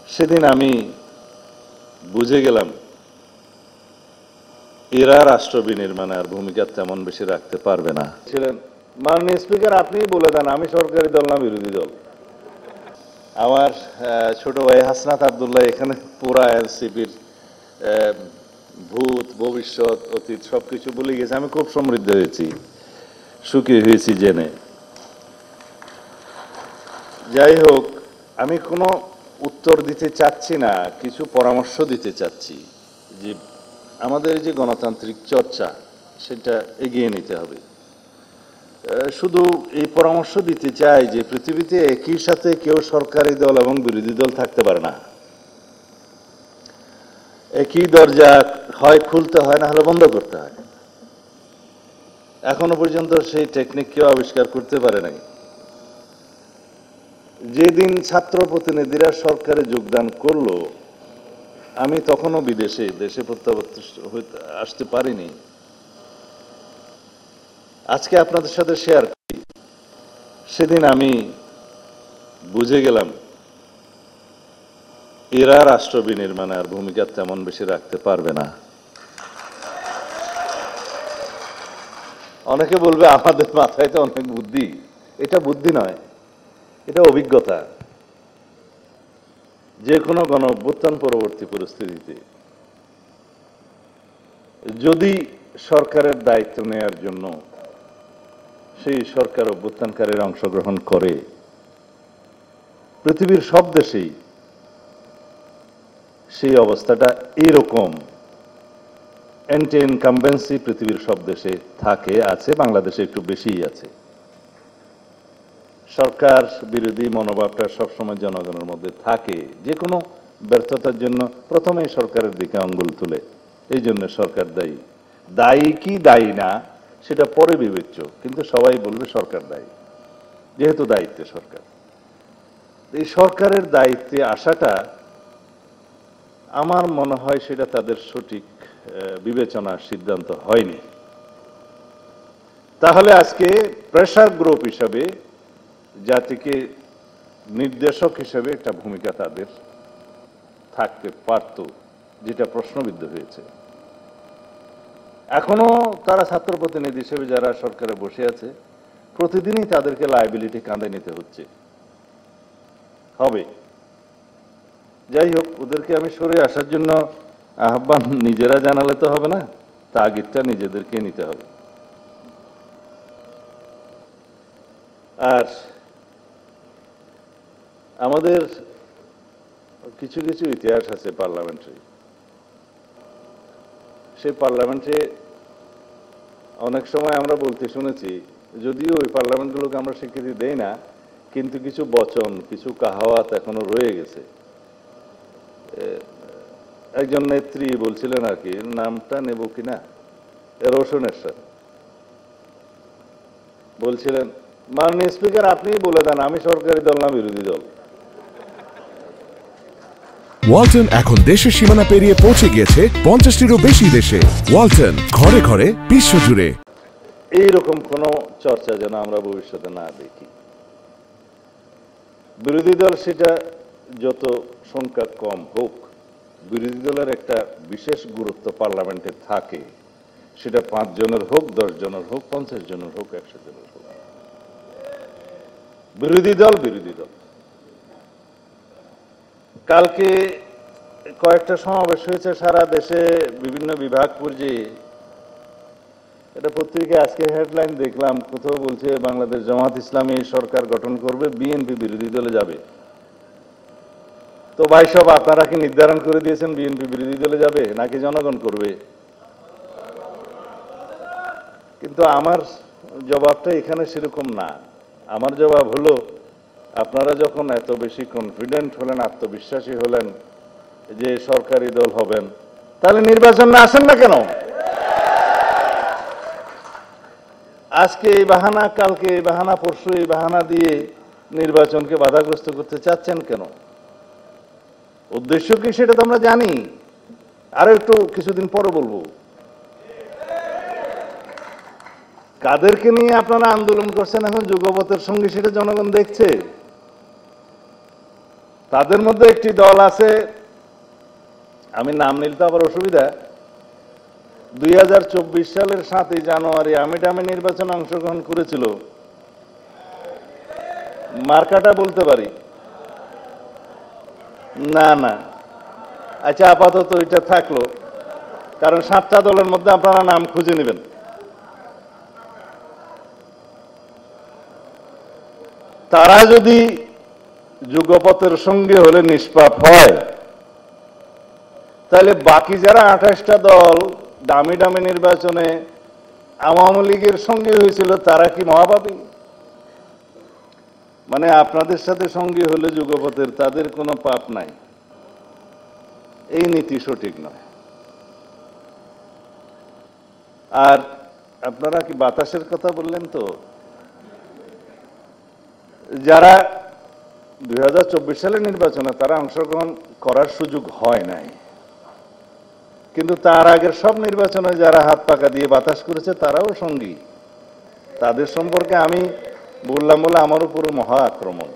সেদিন আমি বুঝে গেলাম এরা রাষ্ট্র বিনির্মাণে আর ভূমিকা তেমন বেশি রাখতে পারবে না। ছিলেন মাননীয় স্পিকার, আপনিই বলে দেন আমি সরকারি দল না বিরোধী দল। আমার ছোট ভাই হাসনাত আব্দুল্লাহ এখানে পুরা এনসিপির ভূত ভবিষ্যৎ অতীত সবকিছু বলে গেছে। আমি খুব সমৃদ্ধ হয়েছি, সুখী হয়েছি জেনে। যাই হোক, আমি কোনো উত্তর দিতে চাচ্ছি না, কিছু পরামর্শ দিতে চাচ্ছি যে আমাদের যে গণতান্ত্রিক চর্চা সেটা এগিয়ে নিতে হবে। শুধু এই পরামর্শ দিতে চাই যে পৃথিবীতে একই সাথে কেউ সরকারি দল এবং বিরোধী দল থাকতে পারে না। একই দরজা হয় খুলতে হয়, না হলে বন্ধ করতে হয়। এখনো পর্যন্ত সেই টেকনিক কেউ আবিষ্কার করতে পারে নাই। যেদিন ছাত্র প্রতিনিধিরা সরকারে যোগদান করলো, আমি তখনও দেশে প্রত্যাবর্তিত আসতে পারিনি। আজকে আপনাদের সাথে শেয়ার করি, সেদিন আমি বুঝে গেলাম এরা রাষ্ট্র বিনির্মাণে আর ভূমিকা তেমন বেশি রাখতে পারবে না। অনেকে বলবে আমাদের মাথায় তো অনেক বুদ্ধি। এটা বুদ্ধি নয়, এটা অভিজ্ঞতা। যে কোনো গণ অভ্যুত্থান পরবর্তী পরিস্থিতিতে যদি সরকারের দায়িত্ব নেয়ার জন্য সেই সরকার অভ্যুত্থানকারীরা অংশগ্রহণ করে, পৃথিবীর সব দেশেই সেই অবস্থাটা এরকম। অ্যান্টি ইনকামবেন্সি পৃথিবীর সব দেশে থাকে, আছে, বাংলাদেশে একটু বেশিই আছে। সরকার বিরোধী মনোভাবটা সবসময় জনগণের মধ্যে থাকে। যে কোনো ব্যর্থতার জন্য প্রথমেই সরকারের দিকে আঙ্গুল তুলে, এই জন্য সরকার দায়ী। দায়ী কি দায়ী না সেটা পরে বিবেচ্য, কিন্তু সবাই বলবে সরকার দায়ী, যেহেতু দায়িত্বে সরকার। এই সরকারের দায়িত্বে আসাটা আমার মনে হয় সেটা তাদের সঠিক বিবেচনার সিদ্ধান্ত হয়নি। তাহলে আজকে প্রেসার গ্রুপ হিসাবে, জাতিকে নির্দেশক হিসেবে একটা ভূমিকা তাদের থাকতে পারত, যেটা প্রশ্নবিদ্ধ হয়েছে। এখনো তারা ছাত্র প্রতিনিধি হিসেবে যারা সরকারে বসে আছে, প্রতিদিনই তাদেরকে লায়াবিলিটি কাঁধে নিতে হচ্ছে, হবে। যাই হোক, ওদেরকে আমি সরে আসার জন্য আহ্বান নিজেরা জানালে তো হবে না, তাগিদটা নিজেদেরকে নিতে হবে। আর আমাদের কিছু কিছু ইতিহাস আছে পার্লামেন্টারি। সেই পার্লামেন্টে অনেক সময় আমরা বলতে শুনেছি, যদিও ওই পার্লামেন্টগুলোকে আমরা স্বীকৃতি দেই না, কিন্তু কিছু বচন, কিছু কাহাওয়াত এখনো রয়ে গেছে। একজন নেত্রী বলছিলেন আর কি, নামটা নেব কিনা, রোশন এরশাদ বলছিলেন, মাননীয় স্পিকার আপনিই বলে দেন আমি সরকারি দল না বিরোধী দল। ওয়ালটন এখন দেশের সীমানা পেরিয়ে পৌঁছে গিয়েছে 50টিরও বেশি দেশে। ওয়ালটন, ঘরে ঘরে, বিশ্বজুড়ে। এইরকম কোন চর্চা যেন আমরা ভবিষ্যতে না দেখি। বিরোধী দল সেটা যত সংখ্যা কম হোক, বিরোধী দলের একটা বিশেষ গুরুত্ব পার্লামেন্টে থাকে। সেটা 5 জনের হোক, 10 জনের হোক, 50 জনের হোক, 100 জনের হোক, বিরোধী দল বিরোধী দল। কালকে কয়েকটা সমাবেশ হয়েছে সারা দেশে, বিভিন্ন বিভাগ পর্যায়ে। এটা পত্রিকায় আজকে হেডলাইন দেখলাম, কোথাও বলছে বাংলাদেশ জামাত ইসলামী সরকার গঠন করবে, বিএনপি বিরোধী দলে যাবে। তো ভাই সব আপনারা কি নির্ধারণ করে দিয়েছেন বিএনপি বিরোধী দলে যাবে নাকি জনগণ করবে? কিন্তু আমার জবাবটা এখানে সেরকম না। আমার জবাব হলো, আপনারা যখন এত বেশি কনফিডেন্ট হলেন, আত্মবিশ্বাসী হলেন যে সরকারি দল হবেন, তাহলে নির্বাচন না আসেন না কেন? আজকে এই বাহানা, কালকে এই বাহানা, পরশু এই বাহানা দিয়ে নির্বাচনকে বাধাগ্রস্ত করতে চাচ্ছেন কেন? উদ্দেশ্য কি সেটা তো আমরা জানি, আরো একটু কিছুদিন পরে বলবো। কাদেরকে নিয়ে আপনারা আন্দোলন করছেন এখন যুগপথের সঙ্গে, সেটা জনগণ দেখছে। তাদের মধ্যে একটি দল আছে, আমি নাম নিলে তো আবার অসুবিধা, 2024 সালের 7ই জানুয়ারি আমিডামে নির্বাচনে অংশগ্রহণ করেছিল। মার্কাটা বলতে পারি না? না, আচ্ছা আপাতত এটা থাকলো, কারণ 7টা দলের মধ্যে আপনারা নাম খুঁজে নেবেন। তারা যদি যুগপথের সঙ্গে হলে নিষ্পাপ হয়, তাহলে বাকি যারা 28টা দল দামি দামি নির্বাচনে আওয়ামী লীগের সঙ্গে হয়েছিল, তারা কি মহাপাপী? মানে আপনাদের সাথে সঙ্গী হলে যুগপথের, তাদের কোনো পাপ নাই, এই নীতি সঠিক নয়। আর আপনারা কি বাতাসের কথা বললেন, তো যারা 2024 সালের নির্বাচনে তারা অংশগ্রহণ করার সুযোগ হয় নাই, কিন্তু তার আগের সব নির্বাচনে যারা হাত পাকা দিয়ে বাতাস করেছে তারাও সঙ্গী। তাদের সম্পর্কে আমি বললাম বলে আমার উপর মহা আক্রমণ।